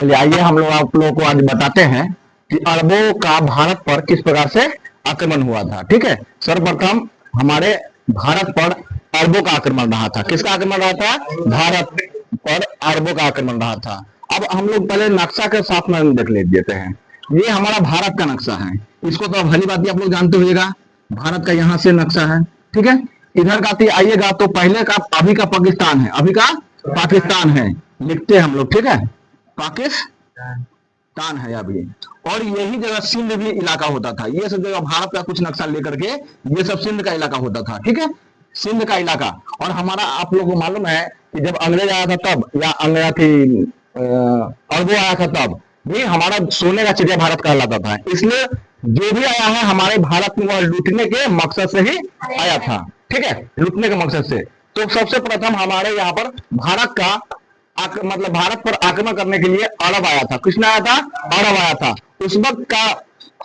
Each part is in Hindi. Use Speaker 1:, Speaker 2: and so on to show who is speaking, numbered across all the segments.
Speaker 1: चलिए आइए हम लोग आप लोगों को आज बताते हैं कि अरबों का भारत पर किस प्रकार से आक्रमण हुआ था। ठीक है, सर्वप्रथम हमारे भारत पर अरबों का आक्रमण रहा था। किसका आक्रमण रहा था? भारत पर अरबों का आक्रमण रहा था। अब हम लोग पहले नक्शा के साथ में देख लेते हैं। ये हमारा भारत का नक्शा है, इसको तो भली बात आप लोग जानते होइएगा। भारत का यहाँ से नक्शा है, ठीक है। इधर का आइएगा तो पहले का अभी का पाकिस्तान है, अभी का पाकिस्तान है, लिखते हैं हम लोग, ठीक है। पाकिस्तान है अभी, और यही जगह सिंध भी इलाका होता था। ये सब जगह भारत का कुछ नक्शा लेकर के ये सब सिंध का इलाका होता था, ठीक है, सिंध का इलाका। और हमारा आप लोगों को मालूम है कि जब अंग्रेज आया था तब, या अंग्रेज थी अरबों आया था तब भी हमारा सोने का चिड़िया भारत कहलाता था। इसलिए जो भी आया है हमारे भारत में वह लूटने के मकसद से ही आया था, ठीक है, लूटने के मकसद से। तो सबसे प्रथम हमारे यहाँ पर भारत का मतलब भारत पर आक्रमण करने के लिए अरब आया था। किसने आया था? अरब आया था। उस वक्त का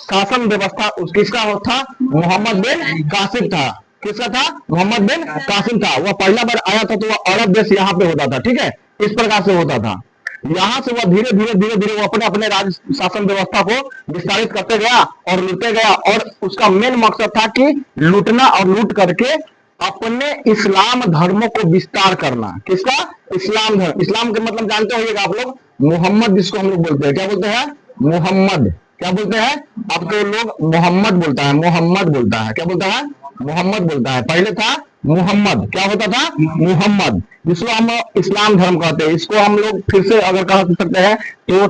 Speaker 1: शासन व्यवस्था किसका था? मोहम्मद बिन कासिम था। किसका था? मोहम्मद बिन कासिम था। वह पहला बार आया था तो वह अरब देश यहाँ पे होता था, ठीक है, इस प्रकार से होता था। यहाँ से वह धीरे धीरे वो अपने अपने राज्य शासन व्यवस्था को विस्तारित करते गया और लूटते गया, और उसका मेन मकसद था कि लूटना और लूट करके अपने इस्लाम धर्मों को विस्तार करना। किसका? इस्लाम धर्म। इस्लाम के मतलब जानते होइएगा आप लोग, मोहम्मद जिसको हम लोग बोलते हैं। क्या बोलते हैं? मोहम्मद। क्या बोलते हैं? अब तो लोग मोहम्मद बोलता है, मोहम्मद बोलता है। क्या बोलता है? मोहम्मद बोलता है। पहले था मोहम्मद। क्या होता था? मोहम्मद, जिसको हम इस्लाम धर्म कहते हैं। इसको हम लोग फिर से अगर कह सकते हैं तो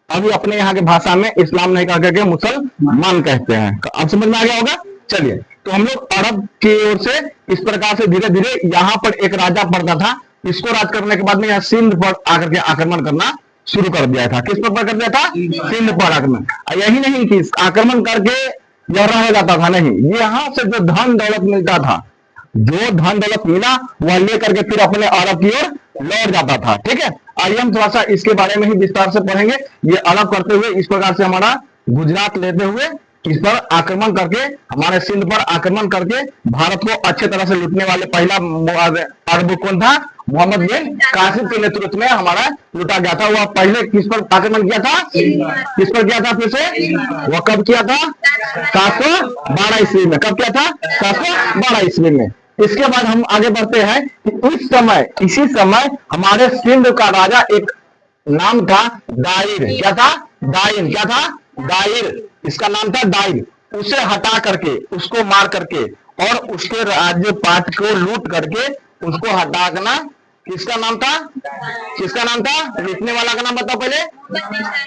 Speaker 1: अभी अपने यहाँ के भाषा में इस्लाम नहीं कह करके मुसलमान कहते हैं। अब समझ में आ गया होगा। चलिए, तो हम लोग अरब की ओर से इस प्रकार से धीरे धीरे यहाँ पर एक राजा पड़ता था। इसको राज करने के बाद में यहाँ सिंध पर आकर के आक्रमण करना शुरू कर दिया था। किस पर कर दिया था? सिंध पर आक्रमण। यही नहीं कि आक्रमण करके यह रह जाता था, नहीं, यहाँ से जो धन दौलत मिलता था, जो धन दौलत मिला वह लेकर के फिर अपने अरब की ओर लौट जाता था, ठीक है। आइए हम थोड़ा सा इसके बारे में ही विस्तार से पढ़ेंगे। ये अरब करते हुए इस प्रकार से हमारा गुजरात लेते हुए इस पर आक्रमण करके, हमारे सिंध पर आक्रमण करके भारत को अच्छे तरह से लूटने वाले पहला अरब कौन था? मोहम्मद बिन कासिम के नेतृत्व में हमारा लूटा गया था। वह पहले किस पर आक्रमण किया था? किस पर किया था? फिर से वह कब किया था? 712 ईस्वी में। कब किया था? 712 ईस्वी में। इसके बाद हम आगे बढ़ते हैं कि इस समय, इसी समय हमारे सिंध का राजा एक नाम था दाइर। क्या था? दाइर। क्या था? दाइर। इसका नाम था दाइर। उसे हटा करके, उसको मार करके और उसके राज्य पाट को लूट करके उसको हटाना किसका नाम था? किसका नाम था? लिखने वाला का नाम बताओ पहले।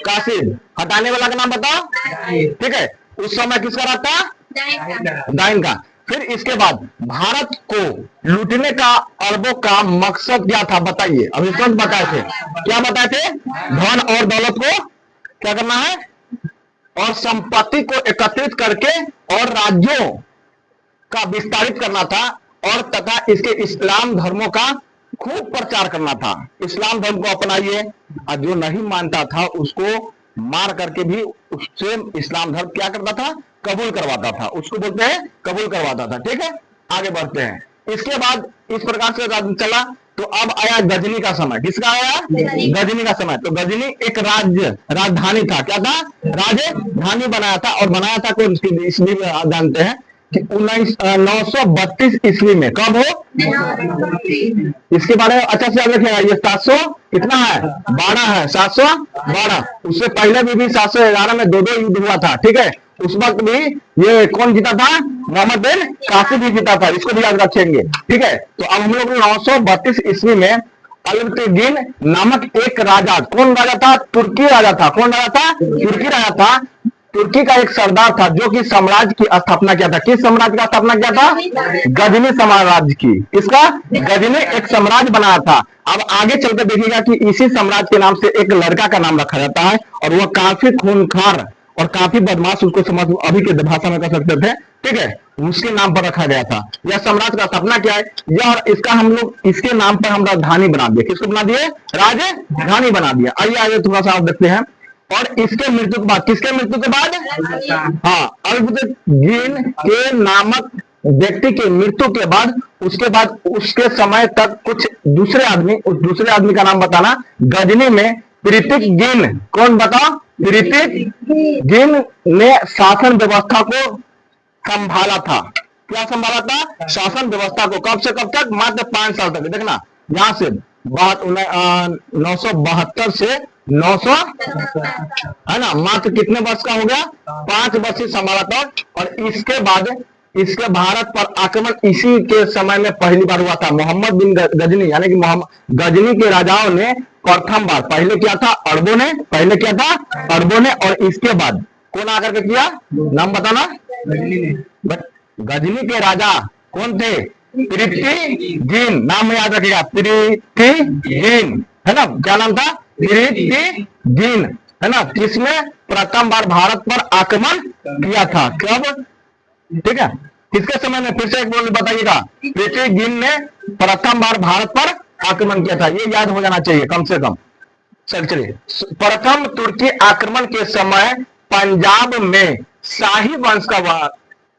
Speaker 1: कासिम। हटाने वाला का नाम बताओ। ठीक है, उस समय किसका राज था? दाइन का। फिर इसके बाद भारत को लूटने का अरबों का मकसद क्या था? बताइए। अभी तुरंत बताए थे। क्या बताए थे? धन और दौलत को क्या करना है, और संपत्ति को एकत्रित करके और राज्यों का विस्तारित करना था, और तथा इसके इस्लाम धर्मों का खूब प्रचार करना था। इस्लाम धर्म को अपनाइए, और जो नहीं मानता था उसको मार करके भी उससे इस्लाम धर्म क्या करता था? कबूल करवाता था। उसको बोलते हैं कबूल करवाता था, ठीक है। आगे बढ़ते हैं। इसके बाद इस प्रकार से चला तो अब आया गजनी का समय। किसका आया? गजनी का समय। तो गजनी एक राजधानी था। क्या था? राजधानी बनाया था। और बनाया था कौन सी ईस्वी में आप जानते हैं कि 932 ईस्वी में। कब हो? इसके बारे में अच्छा से याद रखिएगा। ये 700 कितना है? 12 है। 712। उससे पहले भी 711 में दो युद्ध हुआ था, ठीक है। उस वक्त भी ये कौन जीता था? मोहम्मद बिन कासिम भी जीता था। इसको भी याद रखेंगे, ठीक है। तो अब हम लोग 932 ईस्वी में अल्बुर्गिन नामक एक राजा, कौन राजा था? तुर्की राजा था। कौन राजा था? तुर्की राजा था। तुर्की का एक सरदार था जो कि साम्राज्य की स्थापना किया था। किस साम्राज्य का स्थापना किया था? गजनी साम्राज्य की। किसका? गजनी एक साम्राज्य बनाया था। अब आगे चलकर देखिएगा कि इसी साम्राज्य के नाम से एक लड़का का नाम रखा जाता है, और वह काफी खूंखार और काफी बदमाश, उसको समझ अभी के भाषा में कह सकते थे, ठीक है, उसके नाम पर रखा गया था। यह साम्राज्य का स्थापना क्या है? यह, और इसका हम लोग इसके नाम पर हम राजधानी बना दिए। किसको बना दिए? राजधानी बना दिया। आइए आइए थोड़ा सा आप देखते हैं। और इसके मृत्यु के बाद, किसके मृत्यु के बाद? हाँ, अल्बुर्गिन के नामक व्यक्ति के मृत्यु के बाद, उसके बाद उसके समय तक कुछ दूसरे आदमी, उस दूसरे आदमी का नाम बताना। गजनी में पृथ्वीगिन, कौन बताओ? पृथ्वीगिन ने शासन व्यवस्था को संभाला था। क्या संभाला था? शासन व्यवस्था को। कब से कब तक? मात्र 5 साल तक। देखना यहां से 972 से 900 है ना, मात्र कितने वर्ष का हो गया? 5 वर्ष ही संभाला था। और इसके बाद इसके भारत पर आक्रमण इसी के समय में पहली बार हुआ था। मोहम्मद बिन गजनी यानी कि मोहम्मद गजनी के राजाओं ने प्रथम बार, पहले क्या था? अरबों ने, पहले क्या था? अरबों ने। और इसके बाद कौन आकर के किया? नाम बताना। गजनी के राजा कौन थे? पृथ्वीगिन। नाम याद रखिएगा, पृथ्वीगिन, है ना। क्या नाम था? पृथ्वीगिन, है ना। किसने प्रथम बार भारत पर आक्रमण किया था? कब? ठीक है, किसके समय में? फिर से एक बोल बताइएगा। पृथ्वीगिन ने प्रथम बार भारत पर आक्रमण किया था, ये याद हो जाना चाहिए कम से कम। चलिए, प्रथम तुर्की आक्रमण के समय पंजाब में शाही वंश का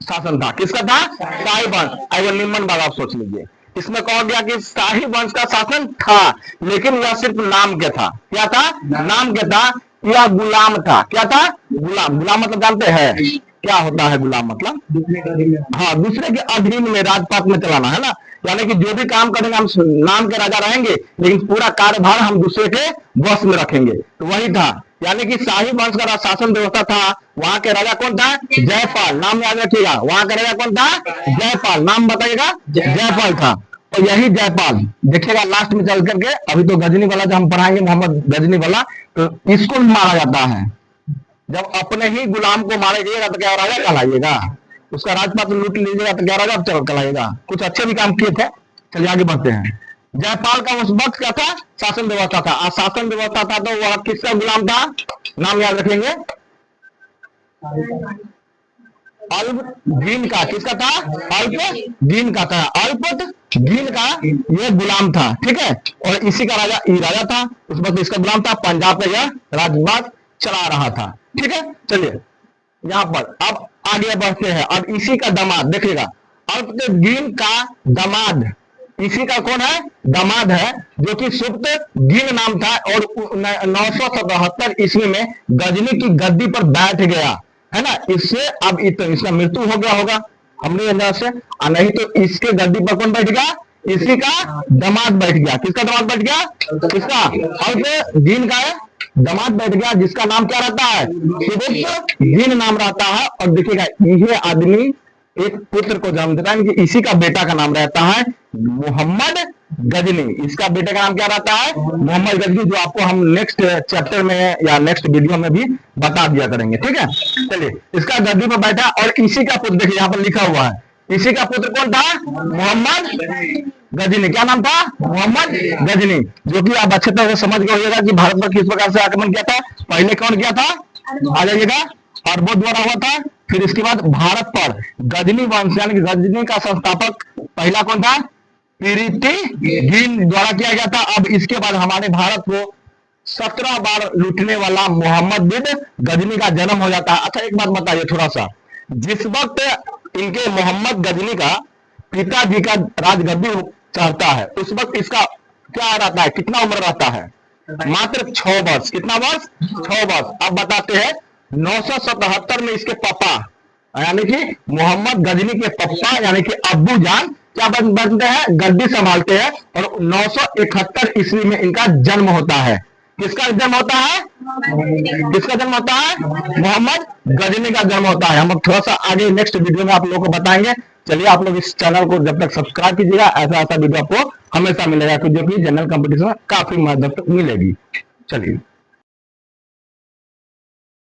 Speaker 1: शासन था। किसका था? शाही वंश। अगर निम्न बात आप सोच लीजिए, इसमें कहा गया कि शाही वंश का शासन था, लेकिन यह सिर्फ नाम के था। क्या था? नाम के था। यह गुलाम था। क्या था? गुलाम। गुलाम मतलब जानते हैं क्या होता है? गुलाम मतलब हाँ, दूसरे के अधीन में, राजपाट में चलाना, है ना। यानी कि जो भी काम करेंगे हम नाम के राजा रहेंगे, लेकिन पूरा कार्यभार हम दूसरे के वश में रखेंगे। तो वही था, यानी कि शाही वंश का शासन व्यवस्था था। वहां के राजा कौन था? जयपाल। नाम याद रखिएगा, वहां का राजा कौन था? जयपाल। नाम बताइएगा, जयपाल था। और यही जयपाल देखिएगा लास्ट में चल करके, अभी तो गजनी वाला जो हम पढ़ाएंगे, मोहम्मद गजनी वाला, तो इसको मारा जाता है। जब अपने ही गुलाम को मारेगा तो क्या राजा कहलाइएगा? उसका राजपाट लूट लीजिएगा तो क्या राजा कहलाइएगा? कुछ अच्छे भी काम किए थे। चलिए आगे बढ़ते हैं। जयपाल का उस वक्त क्या था? शासन व्यवस्था था। और शासन व्यवस्था था तो वह किसका गुलाम था? नाम याद रखेंगे, अल्पगीन का। किसका था? अल्पगीन का था। अल्पगीन का ये गुलाम था, ठीक है। और इसी का राजा था उस वक्त, इसका गुलाम था। पंजाब का यह राजपाट चला रहा था, ठीक है। चलिए यहाँ पर अब आगे बढ़ते हैं। अब इसी का दामाद देखिएगा, अल्पगीन का दामाद, इसी का कौन है? दामाद है, जो कि सुब्तगीन नाम था। और 977 ईस्वी में गजनी की गद्दी पर बैठ गया, है ना। इससे अब इसका मृत्यु हो गया होगा हमने अंदाज से, नहीं तो इसके गद्दी पर कौन बैठ गया? इसी का दामाद बैठ गया। किसका दामाद बैठ गया? इसका अल्पगीन का दामाद बैठ गया, जिसका नाम क्या रहता है? सुब्तगीन नाम रहता है। और देखिएगा यह आदमी एक पुत्र को जन्म देता है, कि इसी का बेटा का नाम रहता है मोहम्मद गजनी। इसका बेटे का नाम क्या रहता है? मोहम्मद गजनी, जो आपको हम नेक्स्ट चैप्टर में या नेक्स्ट वीडियो में भी बता दिया करेंगे, ठीक है। चलिए, इसका गद्दी पर बैठा और इसी का पुत्र, देखिए यहाँ पर लिखा हुआ है, इसी का पुत्र कौन था? मोहम्मद गजनी। क्या नाम था? मोहम्मद गजनी, जो कि आप अच्छे तरह से समझ गए होगा कि भारत पर किस प्रकार से आक्रमण किया था। पहले कौन किया था? आ जाइएगा, अरबों द्वारा हुआ था। फिर इसके बाद भारत पर गजनी वंश यानी कि गजनी का संस्थापक पहला कौन था? पृथ्वीगिन द्वारा किया गया था। अब इसके बाद हमारे भारत को 17 बार लूटने वाला मोहम्मद बिन गजनी का जन्म हो जाता है। अच्छा एक बात बताइए थोड़ा सा, जिस वक्त इनके मोहम्मद गजनी का पिताजी का राजगद्दी चढ़ता है, उस वक्त इसका क्या रहता है? कितना उम्र रहता है? मात्र 6 वर्ष। कितना वर्ष? 6 वर्ष। अब बताते हैं 977 में इसके पापा यानी कि मोहम्मद गजनी के पापा यानी कि अब्बू जान क्या बनते हैं? गद्दी संभालते हैं। और 971 ईस्वी में इनका जन्म होता है। किसका जन्म होता है? किसका जन्म होता है? मोहम्मद गजनी का जन्म होता है। हम थोड़ा सा आगे नेक्स्ट वीडियो में आप लोगों को बताएंगे। चलिए आप लोग इस चैनल को जब तक सब्सक्राइब कीजिएगा, ऐसा वीडियो आपको हमेशा मिलेगा, जो कि जनरल कंपटीशन में काफी मदद मिलेगी। चलिए।